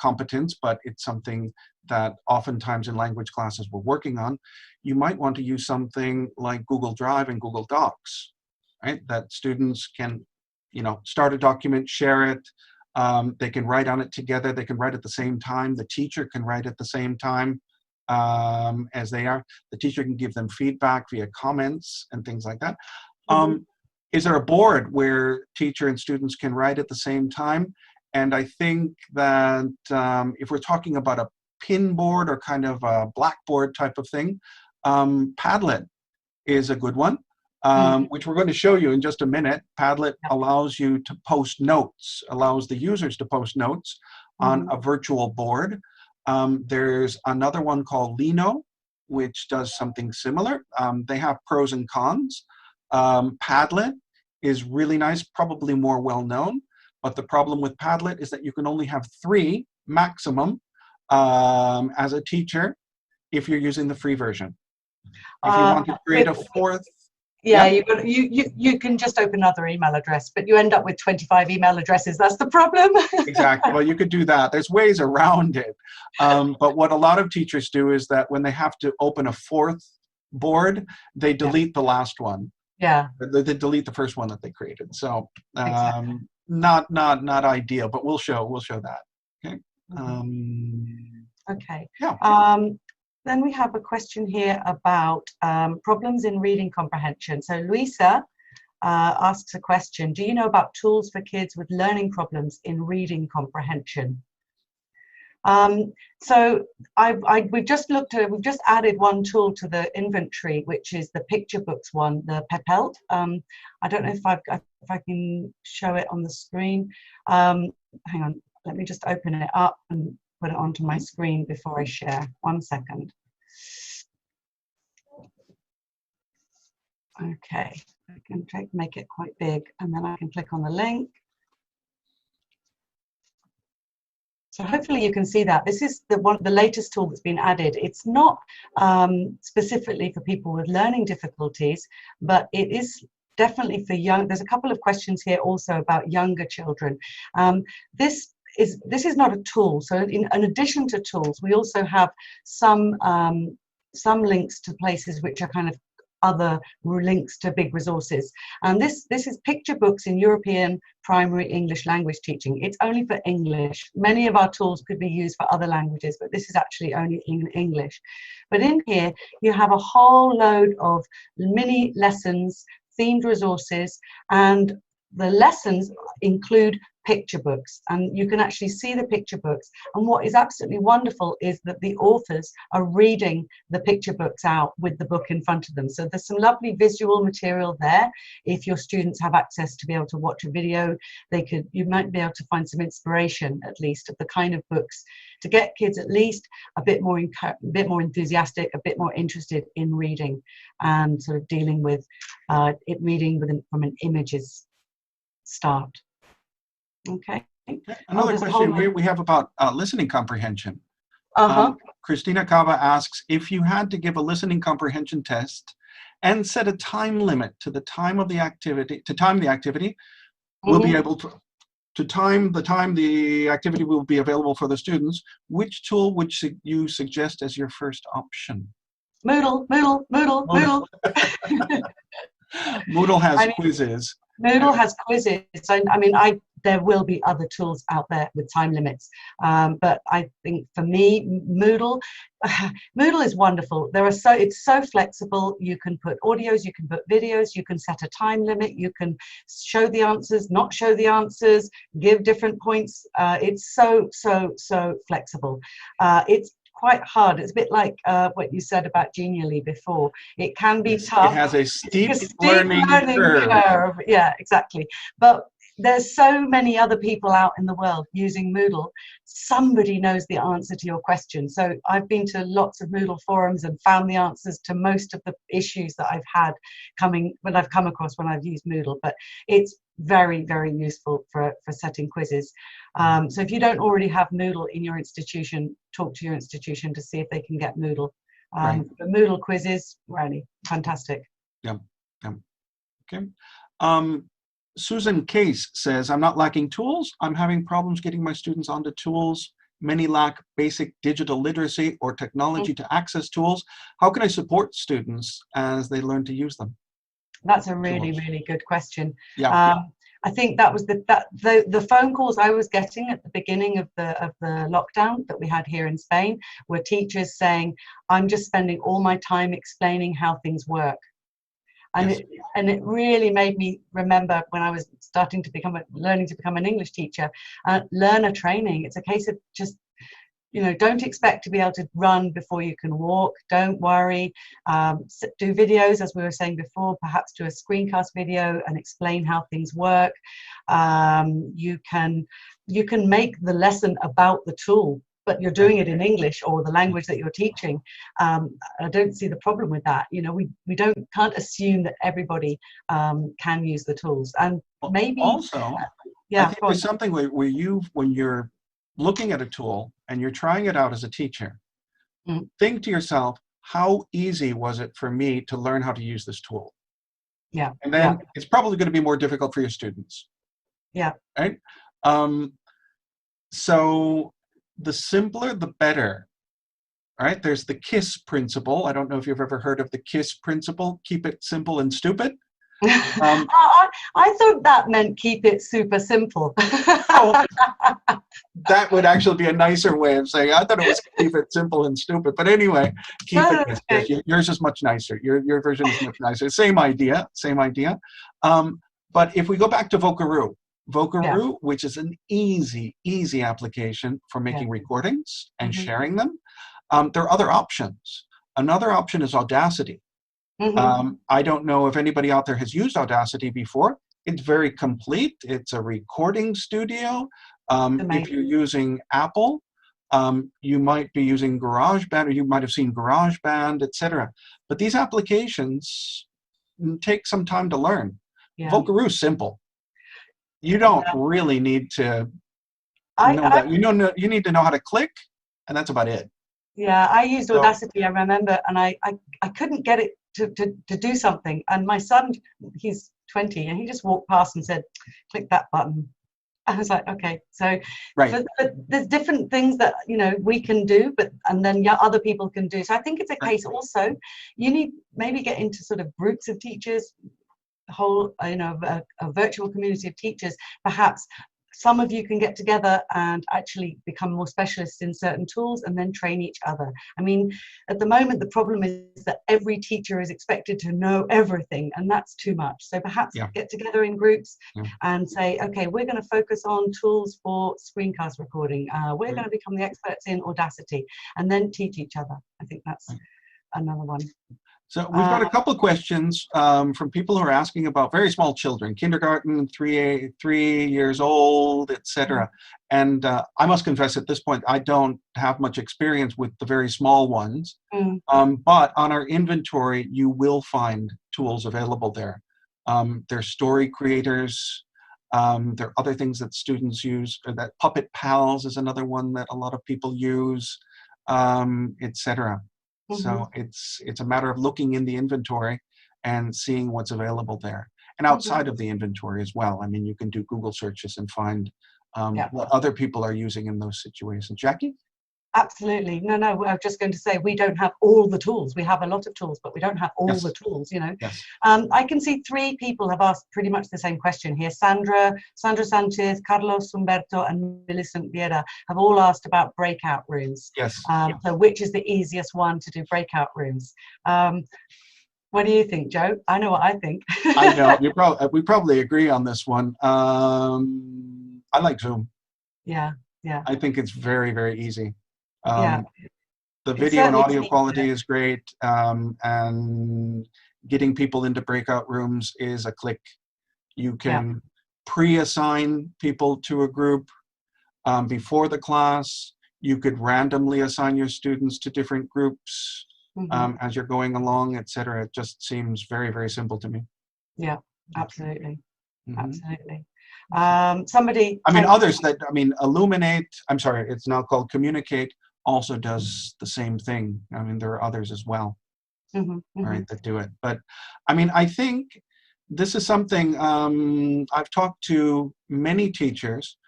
competence, but it's something that oftentimes in language classes we're working on. You might want to use something like Google Drive and Google Docs, right? That students can, start a document, share it. They can write on it together. They can write at the same time. The teacher can write at the same time as they are. The teacher can give them feedback via comments and things like that. Is there a board where teacher and students can write at the same time? And I think that if we're talking about a pin board or kind of a blackboard type of thing, Padlet is a good one. Which we're going to show you in just a minute. Padlet allows you to post notes, allows the users to post notes on a virtual board. There's another one called Lino, which does something similar. They have pros and cons. Padlet is really nice, probably more well-known, but the problem with Padlet is that you can only have 3 maximum as a teacher if you're using the free version. If you want to create a 4th, you can just open another email address, but you end up with 25 email addresses. That's the problem. Exactly. Well, you could do that. There's ways around it. But what a lot of teachers do is that when they have to open a 4th board, they delete the last one. Yeah. They delete the first one that they created. So not ideal, but we'll show that. Okay. Okay. Yeah. Then we have a question here about problems in reading comprehension. So Luisa asks a question. Do you know about tools for kids with learning problems in reading comprehension? So we've just added one tool to the inventory, which is the picture books one, the Pepelt. I don't know if I can show it on the screen. Hang on, let me just open it up and put it onto my screen before I share. 1 second. Okay, I can make it quite big, and then I can click on the link. So hopefully you can see that. This is the latest tool that's been added. It's not specifically for people with learning difficulties, but it is definitely for young. There's a couple of questions here also about younger children. This is not a tool. So in addition to tools, we also have some links to places which are kind of other links to big resources. And this is picture books in European primary English language teaching. It's only for English. Many of our tools could be used for other languages, but this is actually only in English. But in here, you have a whole load of mini lessons, themed resources, and the lessons include picture books, and you can actually see the picture books. And what is absolutely wonderful is that the authors are reading the picture books out with the book in front of them. So there's some lovely visual material there. If your students have access to be able to watch a video, you might be able to find some inspiration, at least, of the kind of books to get kids at least a bit more enthusiastic, a bit more interested in reading, and sort of dealing with reading from an images start. Okay. Another question we have about listening comprehension. Uh-huh. Christina Cava asks, if you had to give a listening comprehension test and set a time limit to the time of the activity, we'll be able to time the activity will be available for the students, which tool would you suggest as your first option? Moodle. Moodle has quizzes. Moodle has quizzes. There will be other tools out there with time limits, but I think for me, Moodle is wonderful. It's so flexible. You can put audios, you can put videos, you can set a time limit, you can show the answers, not show the answers, give different points. It's so flexible. It's quite hard. It's a bit like what you said about Genially before. It can be tough. It has a steep learning curve. Yeah, exactly. But there's so many other people out in the world using Moodle. Somebody knows the answer to your question. So I've been to lots of Moodle forums and found the answers to most of the issues that I've had when I've come across when I've used Moodle. But it's very, very useful for setting quizzes. So if you don't already have Moodle in your institution, talk to your institution to see if they can get Moodle. The Moodle quizzes, really fantastic. Yeah. Okay. Susan Case says, I'm not lacking tools. I'm having problems getting my students onto tools. Many lack basic digital literacy or technology to access tools. How can I support students as they learn to use them? That's a really, really good question. Yeah. I think that was the phone calls I was getting at the beginning of the lockdown that we had here in Spain were teachers saying, I'm just spending all my time explaining how things work. And it really made me remember when I was learning to become an English teacher, learner training. It's a case of just, don't expect to be able to run before you can walk. Don't worry. Do videos, as we were saying before, perhaps do a screencast video and explain how things work. You can make the lesson about the tool, but you're doing it in English or the language that you're teaching. I don't see the problem with that. We can't assume that everybody can use the tools. And maybe also, I think there's something where when you're looking at a tool and you're trying it out as a teacher, think to yourself, how easy was it for me to learn how to use this tool? Yeah. And then it's probably going to be more difficult for your students. Yeah. Right? So the simpler, the better. All right? There's the KISS principle. I don't know if you've ever heard of the KISS principle. Keep it simple and stupid. I thought that meant keep it super simple. That would actually be a nicer way of saying. I thought it was keep it simple and stupid. But anyway, keep it. Yes, yours is much nicer. Your version is much nicer. Same idea. But if we go back to Vocaroo, which is an easy application for making recordings and sharing them, there are other options. Another option is Audacity. I don't know if anybody out there has used Audacity before. It's very complete. It's a recording studio. If you're using Apple, you might be using GarageBand, or you might have seen GarageBand, etc. But these applications take some time to learn. Vocaroo is simple. You don't really need to know that. You need to know how to click, and that's about it. Yeah, I used Audacity, I remember, and I couldn't get it to do something. And my son, he's 20, and he just walked past and said, click that button. I was like, okay. So but there's different things that, we can do, and then other people can do. So I think it's a case also, you need maybe get into sort of groups of teachers, a virtual community of teachers, perhaps. Some of you can get together and actually become more specialists in certain tools and then train each other. I mean, at the moment, the problem is that every teacher is expected to know everything, and that's too much. So perhaps get together in groups and say, okay, we're going to focus on tools for screencast recording. We're going to become the experts in Audacity and then teach each other. I think that's another one. So we've got a couple of questions from people who are asking about very small children, kindergarten, 3 years old, etc. And I must confess at this point, I don't have much experience with the very small ones. But on our inventory, you will find tools available there. There's story creators. There are other things that students use. That Puppet Pals is another one that a lot of people use. etc. So it's a matter of looking in the inventory and seeing what's available there. And outside of the inventory as well. I mean, you can do Google searches and find what other people are using in those situations. Jackie? Absolutely. No, I was just going to say, we don't have all the tools. We have a lot of tools, but we don't have all the tools, you know. Yes. I can see 3 people have asked pretty much the same question here. Sandra Sanchez, Carlos Humberto, and Millicent Vieira have all asked about breakout rooms. Yes. So which is the easiest one to do breakout rooms? What do you think, Joe? I know what I think. I know. We probably agree on this one. I like Zoom. Yeah. I think it's very, very easy. The It video and certainly audio seems quality is great, and getting people into breakout rooms is a click. You can pre-assign people to a group before the class. You could randomly assign your students to different groups as you're going along, etc. It just seems very, very simple to me. Yeah, absolutely. Absolutely. Illuminate, I'm sorry, it's now called Communicate, also does the same thing. I mean, there are others as well, right, that do it. But I mean, I think this is something, I've talked to many teachers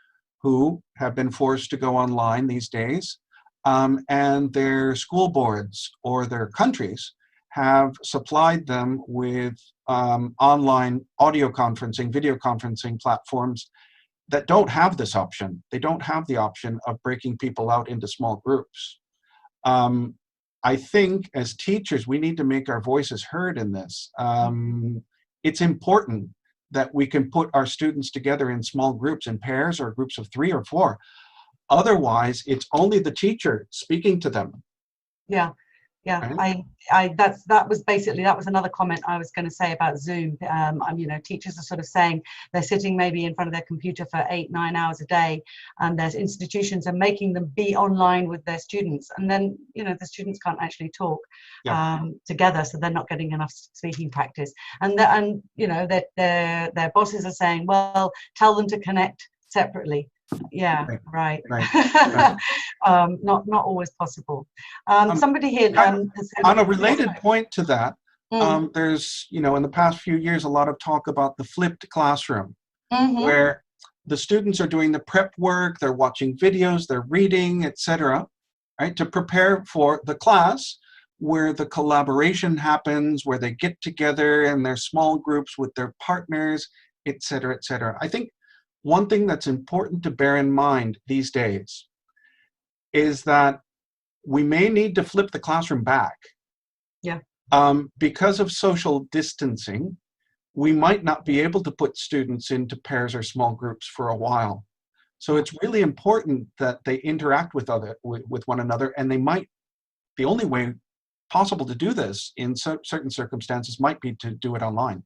who have been forced to go online these days, and their school boards or their countries have supplied them with online audio conferencing, video conferencing platforms that don't have this option. They don't have the option of breaking people out into small groups. I think as teachers, we need to make our voices heard in this. It's important that we can put our students together in small groups, in pairs or groups of 3 or 4. Otherwise, it's only the teacher speaking to them. Yeah. Right? That was another comment I was going to say about Zoom. You know, teachers are sort of saying they're sitting maybe in front of their computer for 8-9 hours a day, and there's institutions are making them be online with their students, and then, you know, the students can't actually talk together, so they're not getting enough speaking practice. And you know, their bosses are saying, well, tell them to connect separately. Yeah, right. Not always possible. Somebody here on a related point to that, there's, you know, in the past few years, a lot of talk about the flipped classroom, where the students are doing the prep work, they're watching videos, they're reading, etc., right, to prepare for the class, where the collaboration happens, where they get together in their small groups with their partners, etc., etc. I think one thing that's important to bear in mind these days is that we may need to flip the classroom back. Yeah. Because of social distancing, we might not be able to put students into pairs or small groups for a while. So it's really important that they interact with one another, and the only way possible to do this in certain circumstances might be to do it online.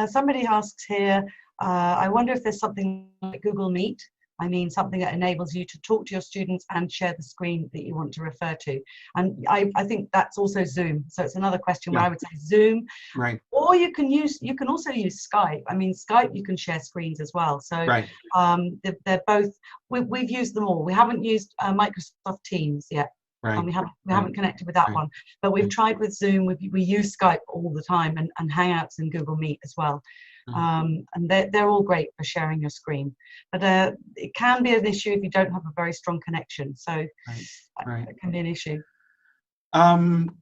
Somebody asks here, I wonder if there's something like Google Meet. I mean, something that enables you to talk to your students and share the screen that you want to refer to. And I think that's also Zoom. So it's another question where I would say Zoom. Right. Or you can also use Skype. I mean, Skype, you can share screens as well. So they're both, we've used them all. We haven't used Microsoft Teams yet. Right. And we haven't connected with that one, but we've tried with Zoom. We use Skype all the time, and Hangouts and Google Meet as well. And they're all great for sharing your screen, but it can be an issue if you don't have a very strong connection. So it can be an issue.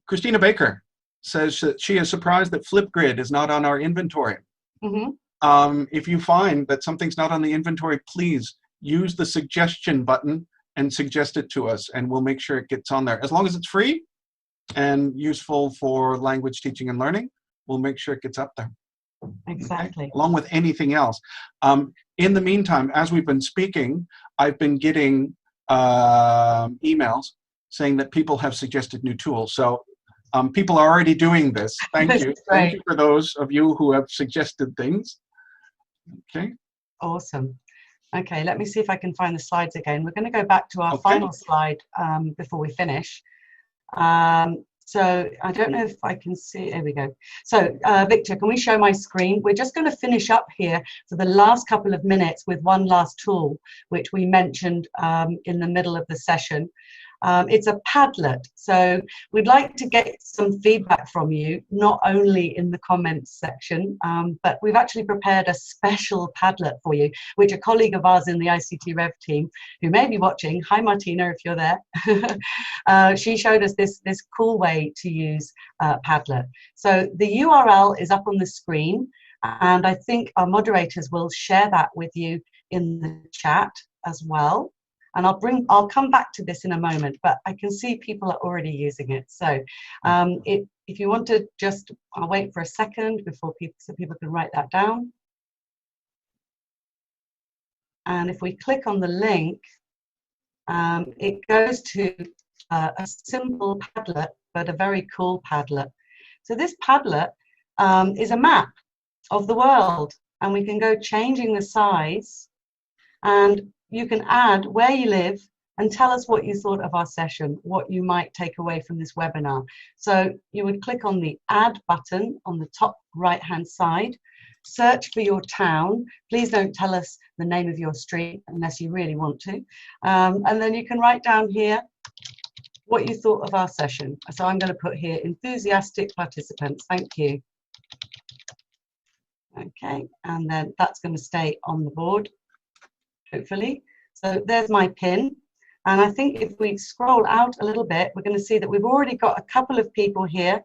Christina Baker says that she is surprised that Flipgrid is not on our inventory. If you find that something's not on the inventory, please use the suggestion button and suggest it to us, and we'll make sure it gets on there. As long as it's free and useful for language teaching and learning, we'll make sure it gets up there. Exactly. Okay? Along with anything else. In the meantime, as we've been speaking, I've been getting emails saying that people have suggested new tools. So people are already doing this. Thank you. Thank you for those of you who have suggested things. Okay. Awesome. Okay, let me see if I can find the slides again. We're going to go back to our final slide before we finish. So I don't know if I can see, there we go. So Victor, can we show my screen? We're just going to finish up here for the last couple of minutes with one last tool, which we mentioned in the middle of the session. It's a Padlet. So we'd like to get some feedback from you, not only in the comments section, but we've actually prepared a special Padlet for you, which a colleague of ours in the ICT Rev team, who may be watching, hi Martina, if you're there, she showed us this cool way to use Padlet. So the URL is up on the screen, and I think our moderators will share that with you in the chat as well. And I'll come back to this in a moment, but I can see people are already using it. So if you want to just, I'll wait for a second before so people can write that down. And if we click on the link, it goes to a simple Padlet, but a very cool Padlet. So this Padlet is a map of the world, and we can go changing the size, and you can add where you live and tell us what you thought of our session, what you might take away from this webinar. So you would click on the add button on the top right-hand side, search for your town. Please don't tell us the name of your street unless you really want to. And then you can write down here what you thought of our session. So I'm going to put here enthusiastic participants. Thank you. Okay, and then that's going to stay on the board, hopefully. So there's my pin. And I think if we scroll out a little bit, we're going to see that we've already got a couple of people here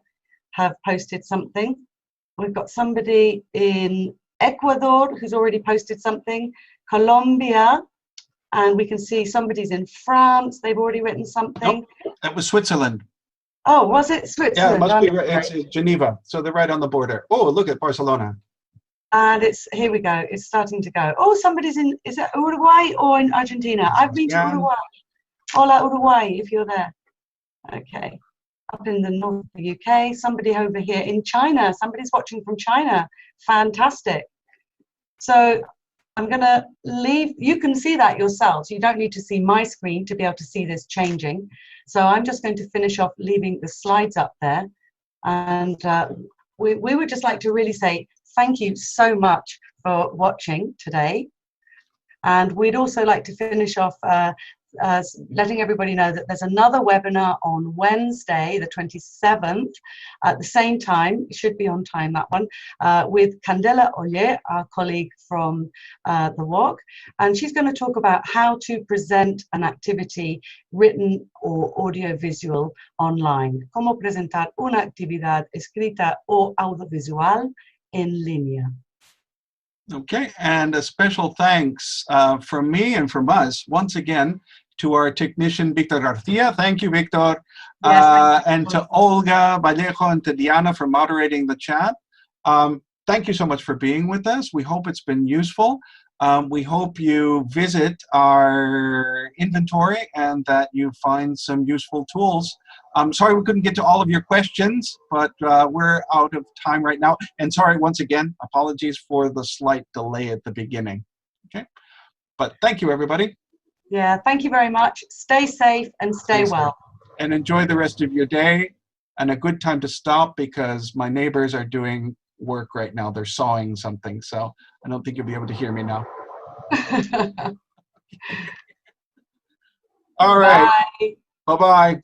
have posted something. We've got somebody in Ecuador who's already posted something, Colombia, and we can see somebody's in France. They've already written something. Nope, that was Switzerland. Oh, was it Switzerland? Yeah, it must be right. It's Geneva. So they're right on the border. Oh, look at Barcelona. And it's, here we go, it's starting to go. Oh, somebody's in, is it Uruguay or in Argentina? I've been to Uruguay. Hola, Uruguay, if you're there. Okay. Up in the north of the UK, somebody over here in China. Somebody's watching from China. Fantastic. So I'm going to leave, you can see that yourselves. You don't need to see my screen to be able to see this changing. So I'm just going to finish off leaving the slides up there. And we would just like to really say thank you so much for watching today. And we'd also like to finish off letting everybody know that there's another webinar on Wednesday, the 27th, at the same time, it should be on time, that one, with Candela Oller, our colleague from the UOC, and she's going to talk about how to present an activity written or audiovisual online. Cómo presentar una actividad escrita o audiovisual en línea. Okay, and a special thanks from me and from us, once again, to our technician, Victor Garcia. Thank you, Victor. Yes, and to Olga Vallejo and to Diana for moderating the chat. Thank you so much for being with us. We hope it's been useful. We hope you visit our inventory and that you find some useful tools. I'm sorry we couldn't get to all of your questions, but we're out of time right now. And sorry, once again, apologies for the slight delay at the beginning. Okay, but thank you, everybody. Yeah, thank you very much. Stay safe and stay well. And enjoy the rest of your day. And a good time to stop because my neighbors are doing work right now. They're sawing something, so I don't think you'll be able to hear me now. All right. Bye. Bye-bye.